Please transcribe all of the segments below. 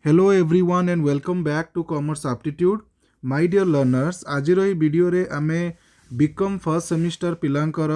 Hello everyone and welcome back to Commerce Aptitude. My dear learners, आज रही video रे आमे बीकॉम फर्स्ट सेमिस्टर पिलांकर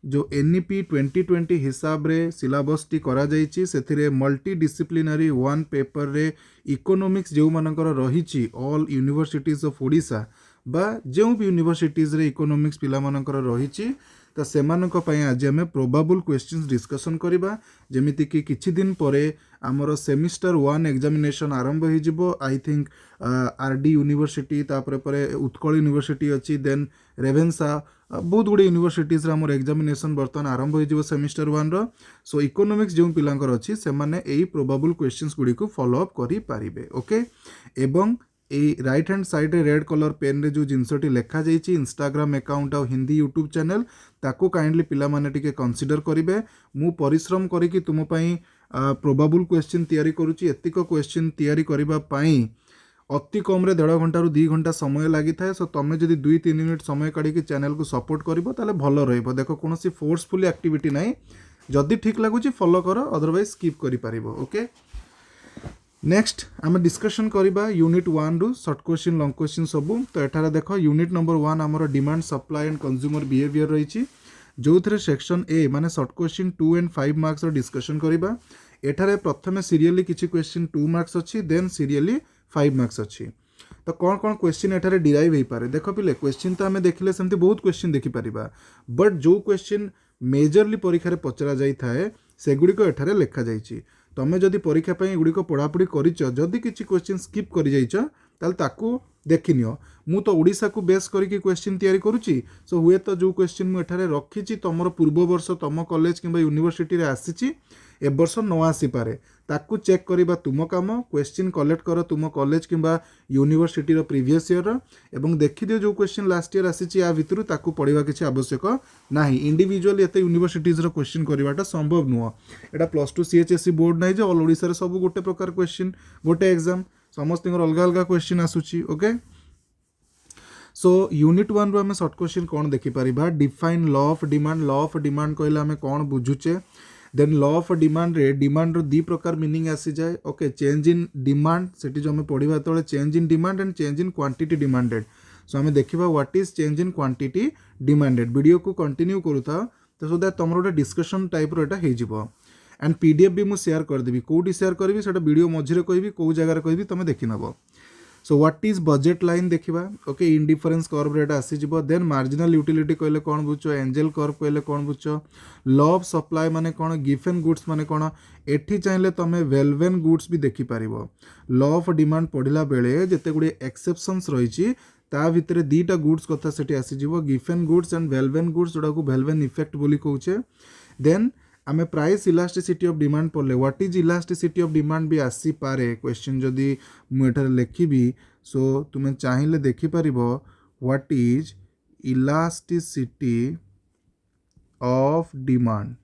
जो NEP-2020 हिसाब रे सिलेबस टी करा जाइछि सेथिरे मल्टी डिसिप्लिनरी वन पेपर रे इकोनॉमिक्स जो मानकर रहिछि ऑल यूनिवर्सिटीज ऑफ ओडिशा बा जो भी यूनिवर्सिटीज रे इकोनॉमिक्स पिला मानकर रहिछि तो सेमानक पय आज आमे प्रोबेबल क्वेश्चंस डिस्कशन करिबा जेमिति कि किछि दिन परे आमर सेमिस्टर 1 एग्जामिनेशन आरंभ हो जिवो आई थिंक आरडी यूनिवर्सिटी तापर परे उत्कल यूनिवर्सिटी अछि देन रेवेन्सा बहुत गुड़े यूनिवर्सिटीज रे आमर एग्जामिनेशन बर्तन आरंभ हो जिवो सेमिस्टर 1 रो सो इकोनॉमिक्स जो पिलांकर अछि से माने एई प्रोबेबल क्वेश्चंस गुडी को फॉलो अप करि पारिबे ओके एवं ए राइट हैंड साइड रे रेड कलर पेन रे जो जिनसटी लेखा जाइछि इंस्टाग्राम अकाउंट और हिंदी यूट्यूब चैनल ताको काइंडली पिला माने टिके कंसीडर करिवे मु परिश्रम करी कि तुम पई प्रोबेबल क्वेश्चन तैयारी करूची एतिक क्वेश्चन तैयारी करिबा पई अति कम रे 1.5 घंटा रु 2 घंटा समय लागि थाए सो तमे जदी 2-3 मिनिट समय काढी कि चैनल को सपोर्ट करिवो ताले भलो रहइबो देखो कोनोसी फोर्सफुली एक्टिविटी नाही जदी ठीक लागुची फॉलो करो अदरवाइज स्किप करि पारिबो ओके नेक्स्ट आम डिस्कशन करिबा यूनिट 1 रु शॉर्ट क्वेश्चन लॉन्ग क्वेश्चन सबू तो एठारे देखो यूनिट नंबर 1 आमर demand supply and consumer behaviour रहिछि जो थरे सेक्शन ए माने शॉर्ट क्वेश्चन 2 एंड 5 मार्क्स रो डिस्कशन करिबा एठारे प्रथमे सीरियली किछि क्वेश्चन 2 मार्क्स अछि देन सीरियली 5 मार्क्स अछि तो कौन कौन क्वेश्चन एठारे डिराइव हे पारे देखो पिले क्वेश्चन तो आमे देखिले सेमति बहुत क्वेश्चन देखि परिबा बट जो क्वेश्चन मेजरली परीक्षा रे पचरा जाई थाए सेगुडी को एठारे लेखा जाइछि तमे जदि परीक्षा पई गुडी को पढ़ापढ़ी करिच जदि किछि क्वेश्चन स्किप करि जाइछ ताल ताकू देखिनियो मु तो ओडिसा को बेस करिक क्वेश्चन तैयारी करूची सो हुए तो जो क्वेश्चन मु एठारे रखिछि तमर पूर्व वर्ष तम कॉलेज किबा यूनिवर्सिटी रे आसीछि ए वर्ष न आसी पारे ताकू चेक करिबा तुम काम क्वेश्चन कलेक्ट कर तुम कॉलेज किबा यूनिवर्सिटी रो प्रीवियस ईयर एवं देखि दियो जो क्वेश्चन लास्ट ईयर आसीछि या भितरु ताकू पढिबा किछि आवश्यक नाही इंडिविजुअल एते यूनिवर्सिटीज रो क्वेश्चन करिवाटा संभव नुह एटा +2 CHSE बोर्ड नाही जे ऑल ओडिसा रे सब गोटे प्रकार क्वेश्चन गोटे एग्जाम समस्त अलग अलग क्वेश्चन आसुची ओके सो यूनिट 1 रो हमें शॉर्ट क्वेश्चन कौन देखि परिबा डिफाइन लॉ ऑफ डिमांड कहले हमें कौन बुझुचे देन लॉ ऑफ डिमांड रे डिमांड रो दी प्रकार मीनिंग आसी जाए ओके चेंज इन डिमांड सेठी जो हमें पढ़िबा तळे change in demand and change in quantity demanded so हमें देखिबा what is change in quantity demanded video को कंटिन्यू करूता तो सो दैट तमरो डिस्कशन टाइप रो एटा हे जिवो एंड पीडीएफ भी मु शेयर कर देबी कोडी शेयर करबी सेटा वीडियो मझिरे कहबी को जगह रे कहबी तमे देखि नबो so what is budget line देखिबा ओके इंडिफरेंस कर्व रेट आसी जिवो देन मार्जिनल यूटिलिटी कहले कोन बुझो एंजल कर्व कहले कोन बुझो लॉ ऑफ सप्लाई माने कोन गिफन गुड्स माने कोन एठी चाहिले तमे वेलवेन गुड्स भी देखि पारिबो लॉ ऑफ डिमांड पढिला बेले जते गुडी एक्सेप्शंस रहिछि ता भितरे दीटा गुड्स कथा सेठी आसी जिवो गिफन गुड्स एंड वेलवेन गुड्स जोडा को वेलवेन इफेक्ट बोली कहउछे देन आमे प्राइस इलास्टिसिटी ऑफ डिमांड पढ़ले what is elasticity of demand भी आसी पारे क्वेश्चन जदि मु एठारे लेखिबी सो तुमे चाहिले देखि परिबो what is elasticity of demand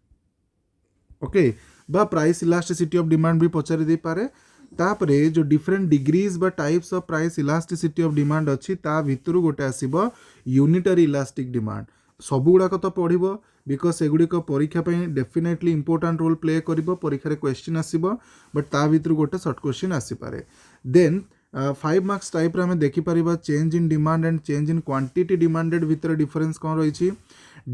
okay बा प्राइस इलास्टिसिटी ऑफ डिमांड भी पचारि दे पारे तापरे जो डिफरेंट डिग्रीज बा types of price elasticity of demand अछि ता भितरु गोटे आसीबो यूनिटरी इलास्टिक डिमांड सबु गुड़ाक तो पढ़ो बिकज सेगुड़िक परीक्षा डेफिनेटली इंपोर्टाट रोल प्ले कर परीक्षा क्वेश्चन आसब बट ता भीतर गोटे शॉर्ट क्वेश्चन आसीपे देन 5 मार्क्स टाइप रे हमें देखिपर change in demand and change in quantity demanded भितर डिफरेंस कौन रही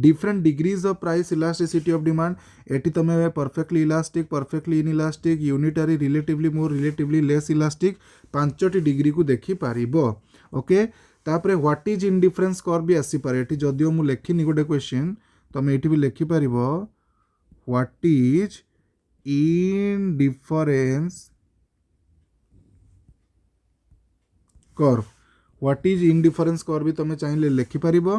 different degrees of price elasticity of demand एटी तमें perfectly elastic perfectly inelastic unitary relatively more relatively less elastic 5टी डिग्री को देखि पारिबो ओके तापरे व्हाट इज इंडिफरेंस कर्व भी आसी पारे एटी जदियो मु लेखिनी गोटे क्वेश्चन तमे एटी भी लेखि पारिबो what is indifference curve what is indifference curve भी तमे चाहिए लेखि पारिबो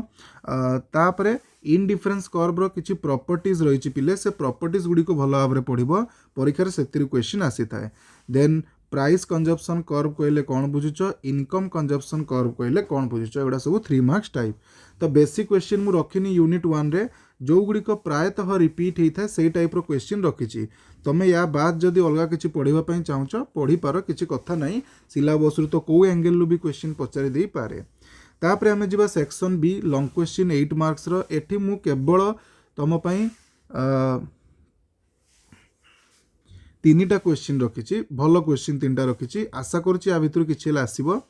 तापरे इंडिफरेंस कर्व रो किछि प्रॉपर्टीज रहिछि पिले से प्रॉपर्टीज गुडी को भलो भाबरे पढिबो परीक्षा रे सेतिरि क्वेश्चन आसी थाए देन प्राइस कंजप्शन कर्व कहले कौन बुझुच इनकम कंजप्शन कर्व कहले कौन बुझुच एगुड़ा सब 3 मार्क्स टाइप तो बेसिक क्वेश्चन मु रखिनी यूनिट 1 रे जो गुड़िक प्रायतः रिपीट होता है से टाइप क्वेश्चन रखी तमें या बाद जदि अलग किसी पढ़ाई चाहूच पढ़ी पार किसी कथा नहीं सिलेबस तो कौ एंगल भी क्वेश्चन पचारि दे पारे तापर आम जा section B long question 8 marks एठी मु केवल तुम तीनटा क्वेश्चन रखी भल क्वेश्चन तीनटा रखी आशा करुँच या भितर किसी आसब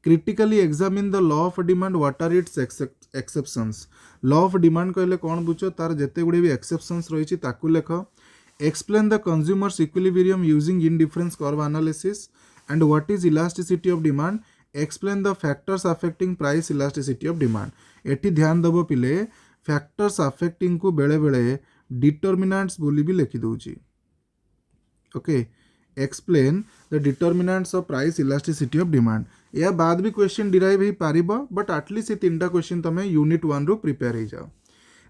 critically examine the law of demand what are its exceptions law of demand कहले कौन बुझ तार जिते गुड़े भी एक्सेप्शंस रही लेख explain the consumers equilibrium using indifference curve analysis and what is elasticity of demand explain the factors affecting price elasticity of demand eighty ध्यान दब पिले फैक्टर्स अफेक्टिंग को बेले बेले डिटर्मिनेंट्स बोली भी लिखि दउची okay explain the determinants of price elasticity of demand या बाद भी क्वेश्चन डिराइव हो पारिबो बट एटलीस्ट ये तीनटा क्वेश्चन तमे यूनिट 1 रु प्रिपेयर हो जाओ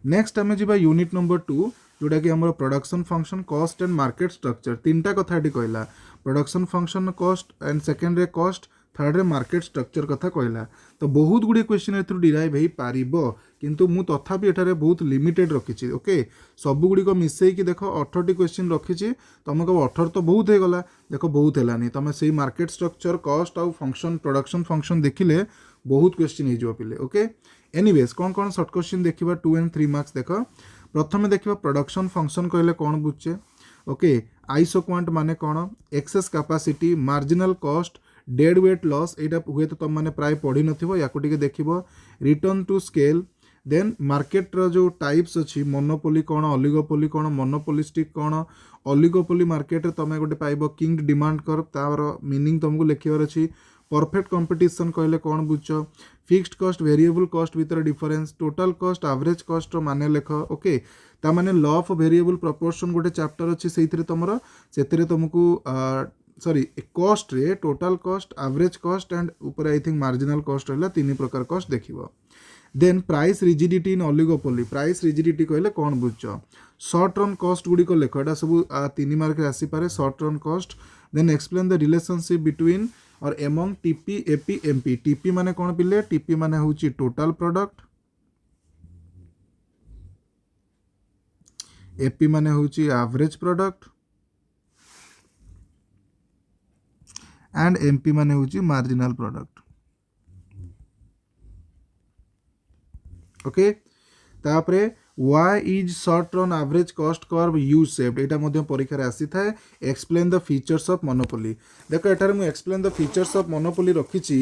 नेक्स्ट आमे जिबा यूनिट नंबर 2 जोटा कि हमर production function cost and market structure तीनटा कथा एटी कहला production function cost and second रे कॉस्ट थर्ड रे मार्केट स्ट्रक्चर कथा कहला तो बहुत गुडी क्वेश्चन एथु डिराइव हो पारिबो किंतु मु तथापि एठारे बहुत लिमिटेड रखिछि ओके सब गुडी को मिसई कि देखो 18 टी क्वेश्चन रखिछि तुमको 18 तो बहुत हो गला देखो बहुत हेलानी तमे सेही मार्केट स्ट्रक्चर कॉस्ट आउ फंक्शन प्रोडक्शन फंक्शन देखिले बहुत क्वेश्चन हो जो पिले ओके एनीवेज कौन कौन शॉर्ट क्वेश्चन देखिबा 2 and 3 मार्क्स देखो प्रथमे देखिबा प्रोडक्शन फंक्शन कहले कौन बुझे ओके आइसो क्वांट माने कौन access capacity marginal cost dead weight loss एटा हुए तो तुम मैंने प्राय पढ़ी नथिबो याको टिके देखिबो return to scale then market रो जो टाइप्स अच्छी मोनोपोली कौन ऑलिगोपोली कौन मोनोपोलिस्टिक कौन ऑलिगोपोली मार्केट रे तमे गोटे पाइबो किंग डिमांड कर्व तार मीनिंग तुमको लिखिबार अछि परफेक्ट कंपटीशन कहले कौन बुझ फिक्स्ड कॉस्ट वेरिएबल कॉस्ट भीतर difference total cost average cost माने लेख ओके ता माने लॉ ऑफ वेरिएबल प्रोपोर्शन गोटे चैप्टर अछि सेइथिरे तुमरो सेतिरे तुमको सॉरी कॉस्ट रे total cost average cost and ऊपर आई थिंक मार्जिनल कॉस्ट रहला तीन प्रकार कॉस्ट देखिबो then price rigidity in oligopoly price rigidity कहले कौन बुझ शॉर्ट रन कॉस्ट गुडी को लेख एटा सब 3 मार्क रे आसी पारे short run cost then explain the relationship between और among TP AP MP TP माने कौन पिले टीपी माने होची टोटल प्रोडक्ट एपी माने होची एवरेज प्रोडक्ट एंड एमपी माने होची मार्जिनल प्रोडक्ट ओके तापरे why is short run average cost curve U shaped एटा मध्य परीक्षा रे आसी थाए explain the features of monopoly देखो एटारे मु explain the features of monopoly रखिछि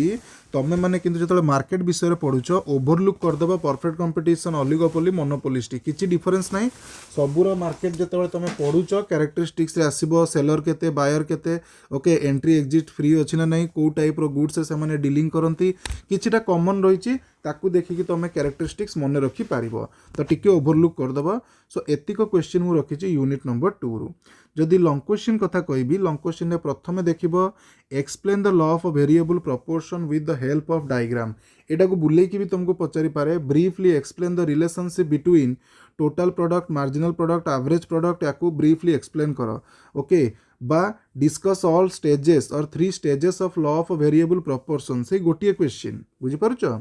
तमे माने किंतु जतले मार्केट विषय रे पढुछो ओवरलुक कर देबा परफेक्ट कंपटीशन ऑलिगोपोली मोनोपोलिस्टिक किछि डिफरेंस नाही सबुरा मार्केट जतले तमे पढुछो कैरेक्टरिस्टिक्स रे आसीबो सेलर केते बायर केते ओके एंट्री एग्जिट फ्री अछि ना नाही को टाइप रो गुड्स से माने डीलिंग करंती किछिटा कॉमन रहिछि ताकू देखिकी तुम कैरेक्टरिस्टिक्स मन रखी पारिबो तो टिके ओवरलुक करदेबा सो एतिक क्वेश्चन मु रखिछि यूनिट नंबर 2 रु जदि लॉन्ग क्वेश्चन कथा कहबी लॉन्ग क्वेश्चन रे प्रथमे देखिबो explain the law of variable proportion with the help of diagram एटा को बुले की भी तुमको पचारि पारे briefly explain the relationship between total product marginal product average product याकू ब्रीफली एक्सप्लेन करो ओके बा डिस्कस ऑल स्टेजेस और 3 stages of law of variable proportion से गोटिए क्वेश्चन बुझी पारुछो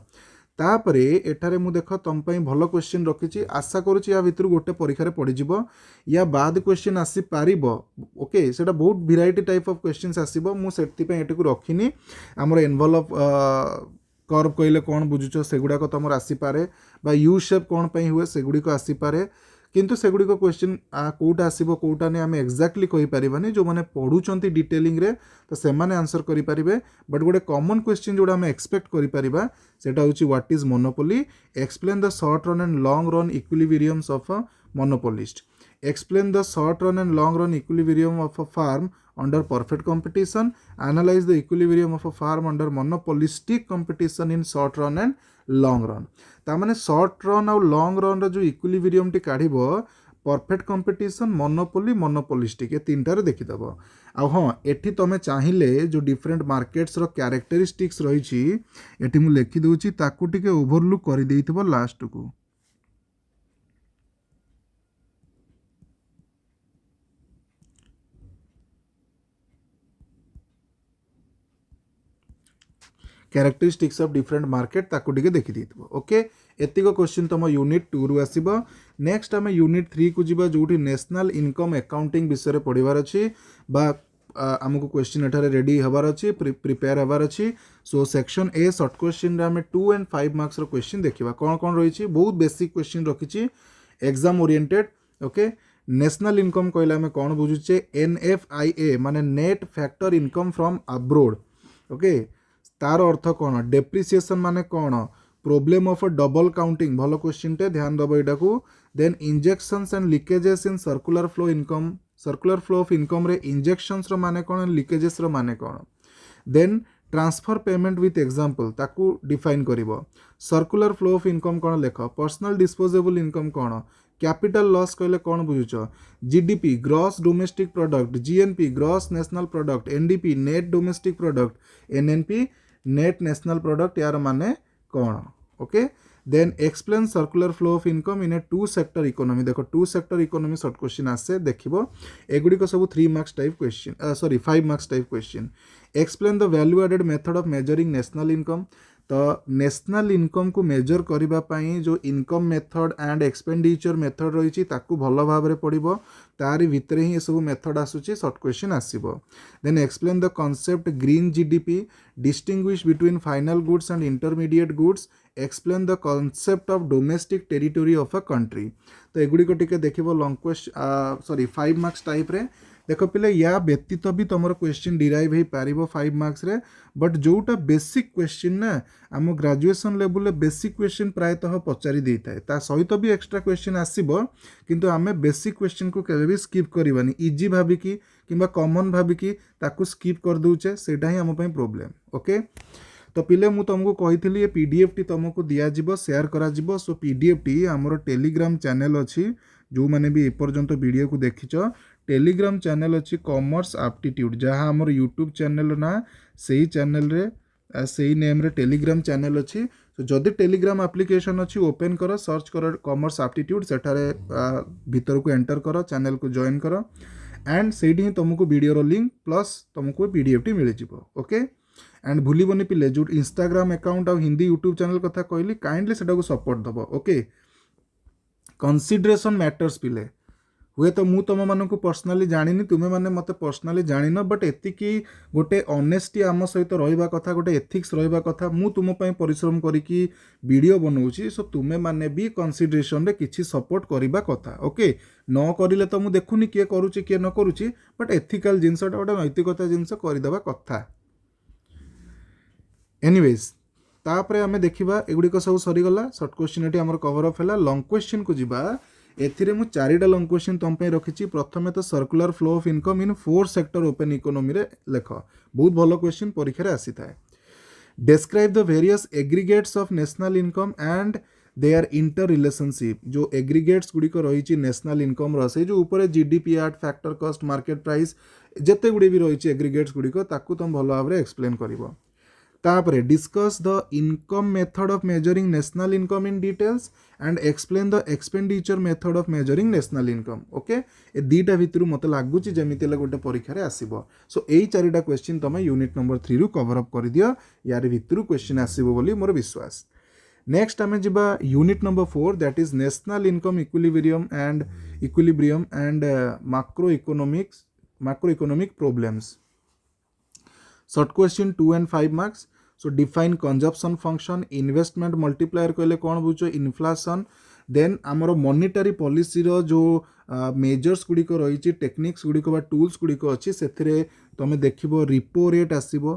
तापरे एठारे मु देख तुम भल क्वेश्चन रखी आशा करुँच या भितर गोटे परीक्षा पड़ीज या बाद क्वेश्चन आसी पारिबो ओके सेटा बहुत भेराइटी टाइप ऑफ क्वेश्चंस आसीबो मु सेति पे एटकु रखिनी हमर एनवलप कर्व कहले कौन बुझुछ सेगुड़ाक तुम आसी पारे बा यू शेप कौन पे हुए सेगुड़ी को आसी पारे किंतु सेगुड़ी को क्वेश्चन कोटा आसीबो कोटा ने आम एक्जाक्टली कहि परिबानी जो माने पढुचंती डिटेलिंग रे तो से माने आंसर करि परिबे बट गोटे कॉमन क्वेश्चन जोडा हम एक्सपेक्ट करि परिबा सेटा होची what is monopoly explain the short run and long run equilibriums of a monopolist explain the short run and long run equilibrium of a firm under perfect competition, analyze the equilibrium of a firm under monopolistic competition in short run and long run. तामाने short run और long run रो जो equilibrium टी काढ़िबो perfect competition monopoly monopolistic ये तीन टारे देखिदेव आ हाँ एठी तमे चाहिले जो डिफरेंट मार्केट्स रो कैरेक्टरिस्टिक्स रही एठी मु लिखि दउची ताकू टिके ओवरलुक करि देइथिबो लास्ट को कैरेक्टरिस्टिक्स ऑफ डिफरेंट मार्केट ताकू टिके देखि देइथिबो ओके एतिक क्वेश्चन तुम यूनिट 2 रु आसीबो नेक्स्ट आम यूनिट 3 को जीवा जोठी नेशनल इनकम अकाउंटिंग विषय रे पढ़िबार अछि बा आमको क्वेश्चन एठारे रेडी हबार अछि प्रिपेयर हबार अछि so section A short question रे आम 2 and 5 मार्क्स रो क्वेश्चन देखिबा कोन कोन रही छी बहुत बेसिक क्वेश्चन रखिछि exam oriented okay national income कहले आम कौन बुझुचे NFIA माने net factor income from abroad okay तार अर्थ कौन डेप्रिसिएशन माने कौन प्रॉब्लम ऑफ डबल काउंटिंग भलो क्वेश्चन टे ध्यान दबो एटा को then injections and leakages in circular flow of income रे इंजेक्शंस रो माने कौन लीकेजेस रो माने कौन then transfer payment with example ताकू डिफाइन करिवो सर्कुलर फ्लो ऑफ इनकम कौन लेख पर्सनल डिस्पोजेबल इनकम कौन कैपिटल लॉस कहले कौन बुझुच GDP gross domestic product GNP gross national product NDP net domestic product NNP net national product यार माने कौन okay then explain circular flow of income in a two sector economy देखो two sector economy short question आसे देखिबो एगुडी को सब 3 marks type question sorry 5 marks type question explain the value added method of measuring national income तो national income को major करिबा पई जो income method and expenditure method रही ताकू भल भाव में पड़ो तारी भितर ही सब मेथड आसूची शॉर्ट क्वेश्चन आसीबो then explain the concept green GDP distinguish between final goods and intermediate goods explain the concept of domestic territory of a country तो एगुडी को टिके देखिबो long question sorry 5 marks type रे देख पिले या व्यतीत भी तुम क्वेश्चन डिराइव हो पार 5 मार्क्स रे बट जोटा बेसिक क्वेश्चन ना आम ग्रेजुएशन लेवल रे बेसिक क्वेश्चन प्रायतः पचारि दे थाए ता सहित भी एक्स्ट्रा क्वेश्चन आसीबो किंतु आमे बेसिक क्वेश्चन को केबे भी स्किप करबानी इजी भाबिकी किंबा कॉमन भाबिकी ताकू स्किप कर दूचे सेटा ही आम पई प्रॉब्लम ओके तो पिले मु तुमको कही पीडीएफ टी तुमको दिया जिवो शेयर करा जिवो सो पीडीएफ टी हमर टेलीग्राम चैनल अछि जो माने भी एपर्यंत वीडियो को देखिचो टेलीग्राम चैनल अच्छी कॉमर्स एप्टीट्यूड जहाँ आमर यूट्यूब चैनल ना सही चैनल रे सही नेम रे टेलीग्राम चैनल अच्छी तो जदि टेलीग्राम एप्लिकेशन अच्छी ओपन कर सर्च कर कॉमर्स एप्टीट्यूड सेठारे भीतर को एंटर कर चैनल को जॉइन कर एंड सेठी ही तुमको वीडियो रो लिंक प्लस तुमको पीडीएफ टी मिल जिवो ओके एंड भूलिबनी पिले जो इंस्टाग्राम अकाउंट और हिंदी यूट्यूब चैनल कथा कहली काइंडली सेटा को सपोर्ट दबो ओके कंसीडरेशन मैटर्स पिले हुए तो मु तुम मानक पर्सनाली जानी तुम्हें मैंने मत पर्सनाली जान बट एतिकी गोटे ऑनेस्टी आम सहित रहा कथा गोटे एथिक्स रहा कथा मु तुम परिश्रम करी वीडियो बनाऊँगी सो तुम्हें मैंने भी कंसीडरेशन रे किसी सपोर्ट करवा कथा ओके न करिले तो मु देखुनी किए करुच्ची किए न करुच्ची बट एथिकल जिनसटा गोटे नैतिकता जिनस करदेवा कथा एनीवेज तापरे आमे देखिबा एगुडी को सब सरीगला शॉर्ट क्वेश्चन एटी हमर कवर अप हैला लॉन्ग क्वेश्चन को जिबा एथिरे मु चारिटा लॉन्ग क्वेश्चन तुम पे रखिछि प्रथमे तो circular flow of income in 4 sector open economy रे लेख बहुत भलो क्वेश्चन परीक्षा रे आसी थाए describe the various aggregates of national income and their interrelationship जो एग्रीगेट्स गुडी को रही नेशनल इनकम रही जो ऊपर GDP at factor cost market price जेते गुडी भी रही एग्रीगेट्स गुडी को ताकू तुम भलो भाव रे एक्सप्लेन करिवो तापरे discuss the income method of measuring national income in details and explain the expenditure method of measuring national income okay ए दीटा भितर मत लगुच जमीती गोटे परीक्षा रे आसीबो सो एई चारिटा क्वेश्चन तुम यूनिट नंबर 3 रु कवर अप कर दियो यार भितर क्वेश्चन आसीबो बोली मोर विश्वास नेक्स्ट आमे जिबा unit number 4 that is national income equilibrium and macroeconomic problems short question 2 and 5 marks so define consumption function investment multiplier कहले कौन बुझो इन्फ्लेशन देन आमर मॉनिटरी पॉलिसी रो जो मेजर्स गुड़िक रही टेक्निक्स गुड़िक बा टूल्स गुड़िक अच्छी से तुम देखिबो रिपो रेट आसीबो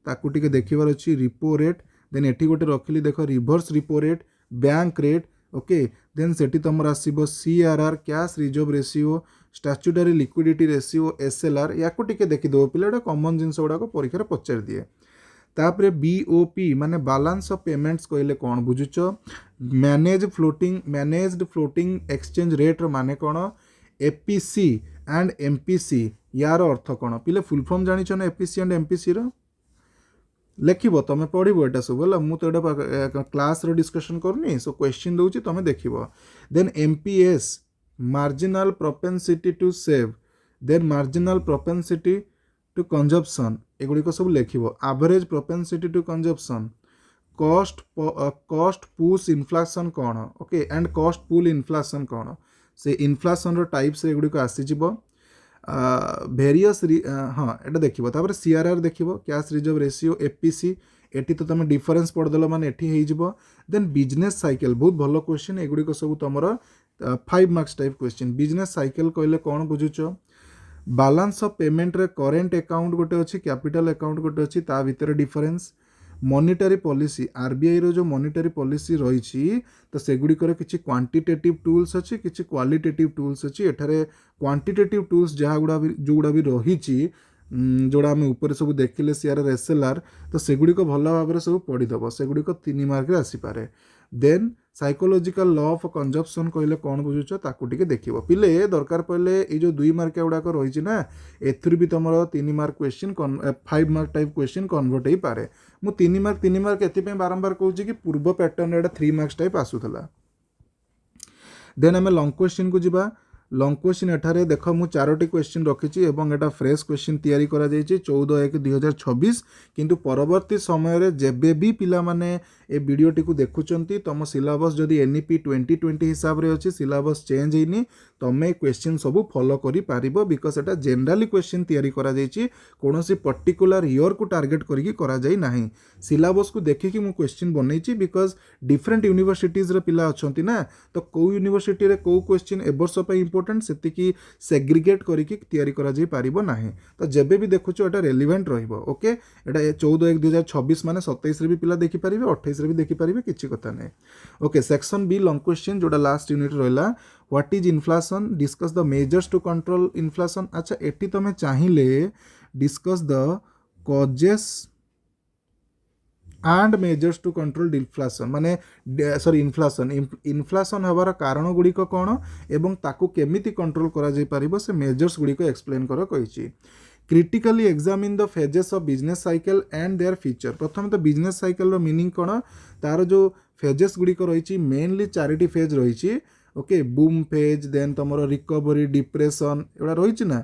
ताकू टिके देखिबार अच्छी रिपो रेट देन एठी गोटे रखिली देख reverse repo rate bank rate okay then सेठी तुम आसीबो CRR cash reserve ratio statutory liquidity ratio SLR या को टिके देखि दो पिले कॉमन जिनस गुड़ा परीक्षा पचार दिए तापरे बीओपी माने बैलेंस ऑफ पेमेंट्स कहले कौन बुझुच मैनेज्ड फ्लोटिंग एक्सचेंज रेट माने कौन एपीसी एंड एमपीसी यार अर्थ कौन पिले फुल फॉर्म जानिछ ना एपीसी एंड एमपीसी रो लेखिबो तमे पढ़िबो एटा सब होला मु तो एटा क्लास रो डिस्कशन करनी सो क्वेश्चन दउची तमे देखिबो then MPS marginal propensity to save then marginal propensity to consumption एगुड़ी को सब लेखिबो average propensity to consumption cost push inflation कौन okay and cost pull inflation कौन से inflation रो टाइप्स एगुड़ी को आसी जिवो वेरियस हाँ एटा देखिबो तापर सीआरआर देखिबो कैश रिजर्व रेशियो एपीसी एटी तो तुम डिफरेन्स पढ़देल माने एटी हो जिवो देन बिजनेस साइकिल बहुत भलो क्वेश्चन एगुड़ी को सब तुमर five marks type question business cycle कहले कौन बुझुच बैलेंस ऑफ पेमेंट रे करेंट अकाउंट गोटे अच्छी कैपिटल अकाउंट गोटे अच्छी ता भितर डिफरेंस मॉनिटरी पॉलिसी आरबीआई रो जो मॉनिटरी पॉलिसी रही तो सेगुड़िकर किसी क्वांटिटेटिव टूल्स अच्छी किसी क्वालिटेटिव टूल्स अच्छी एठारे क्वांटिटेटिव टूल्स जहाँ गुड़ा भी जोगुड़ा भी रही जोड़ा आम ऊपर सब देखिले सीआर एसएलआर तो सेगुड़िक भल भाव में सब पढ़ीदेव सेगुड़िक 3 मार्क आसीपे then psychological law of consumption कहले कौन बुझुच ताकू टिके देखिबो पिले दरकार पड़े ये जो 2 मार्क गुड़ाक रही ना एथुर भी तुम 3 mark question 5 mark type question convert हो पारे मु 3 मार्क एथि बारंबार कहूँ कि पूर्व पैटर्न एटा 3 मार्क्स टाइप आसूला देन आम लॉन्ग क्वेश्चन को जिबा लॉन्ग क्वेश्चन एठारे देख मु 4टी क्वेश्चन रखी एटा फ्रेश क्वेश्चन तैयारी करा 14/1/2026 किंतु परवर्ती समय जेबे भी पिला माने ए वीडियोटी को देखुचंती तुम सिलेबस जदि NEP-2020 हिसाब रे अछि सिलेबस चेंज होइनी तमे क्वेश्चन सब फॉलो करि पारिबो बिकॉज एटा जनरली क्वेश्चन तैयारी करा कोनोसी पर्टिकुलर ईयर को टार्गेट करिकी करा जाई नाही सिलेबस को देखिकी मु क्वेश्चन बनैछि बिकॉज डिफरेंट यूनिवर्सिटीज रे पिला अछंती ना तो को यूनिवर्सिटी रे को क्वेश्चन ए वर्ष पे इंपोर्टेंट सेतिकी सेग्रीगेट करिकी तैयारी करा जाई पारिबो नाही तो जेबे भी देखुचो एटा रेलेवेंट रहइबो ओके एटा 14/1/2026 माने 27 रे भी पिला देखि पारिबे 28 रे भी देखि पारिबे किछि कथा नै okay section B long question जोटा लास्ट यूनिट रहला what is inflation discuss the measures to control inflation अच्छा एटी तमे चाहिए discuss the causes and measures to control inflation माने सॉरी इन्फ्लेशन हबार कारण गुड़िक कौन एवं ताकू केमिति कंट्रोल करा जाई परिबो से मेजर्स गुड़िक एक्सप्लेन कर कहिछि critically examine the phases of business cycle and their feature प्रथम तो बिजनेस साइकिल रो मीनिंग कौन तार जो फेजेस गुड़िक रही मेनली 4टी फेज रही ओके बूम फेज देन तुम रिकवरी डिप्रेशन एगुड़ा रही ना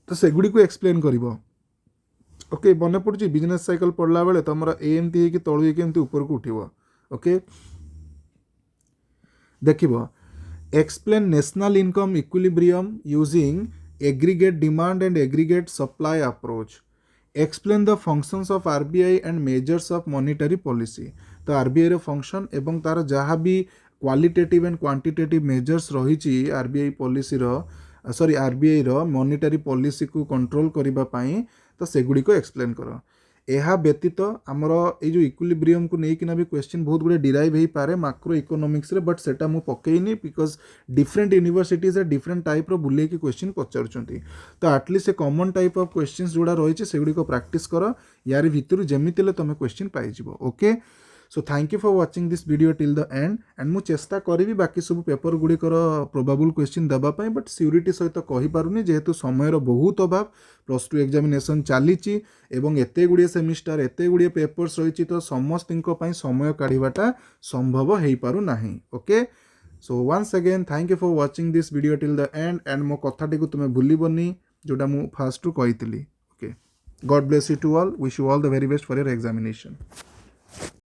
तो सेगुड़ी को एक्सप्लेन करिवो ओके मन पड़ुची बिजनेस साइकिल पढ़ला बेले तुम एमती है तलु एमती ऊपर को उठिबो ओके देखिबो explain national income equilibrium using aggregate demand and aggregate supply approach explain the functions of RBI and measures of monetary policy तो आरबीआई रो फंक्शन एवं तार जहाँ भी क्वालिटेटिव एंड क्वांटिटेटिव मेजर्स रही आरबीआई पॉलिसी सॉरी आरबीआई रो monetary policy को control करिबा पई तो सेगुड़ी को एक्सप्लेन कर यह व्यतीत आमर ये इक्विलिब्रियम को लेकिन भी क्वेश्चन बहुत गुड़े डिराइव हो पारे माक्रो इकोनॉमिक्स रे बट सेटा मु पकेइनी because different universities different type रो बुले की क्वेश्चन पचारुचंती तो एटलिस्ट से कॉमन टाइप ऑफ क्वेश्चंस जोड़ा रही से गुड़ी को प्रैक्टिस कर यार भितर जमीते तुम क्वेश्चन पाइजिबो okay so thank you for watching this video till the end मु चेष्टा करी बाकी सब पेपर गुड़िकर प्रोबाबल क्वेश्चन देवाई बट सिक्योरिटी सहित कहीपरूनी जेहेतु समय बहुत अभाव +2 एग्जामिनेशन चली एते गुड़िए सेमिस्टर एते गुड़िए पेपर्स रही तो समस्त समय काढ़ाटा संभव हो पारु नाही okay so once again thank you for watching this video till the end मो कथाटी को तुम भूलबनी जोटा मु फास्ट रु कही okay God bless you to all wish you all the very best for your examination.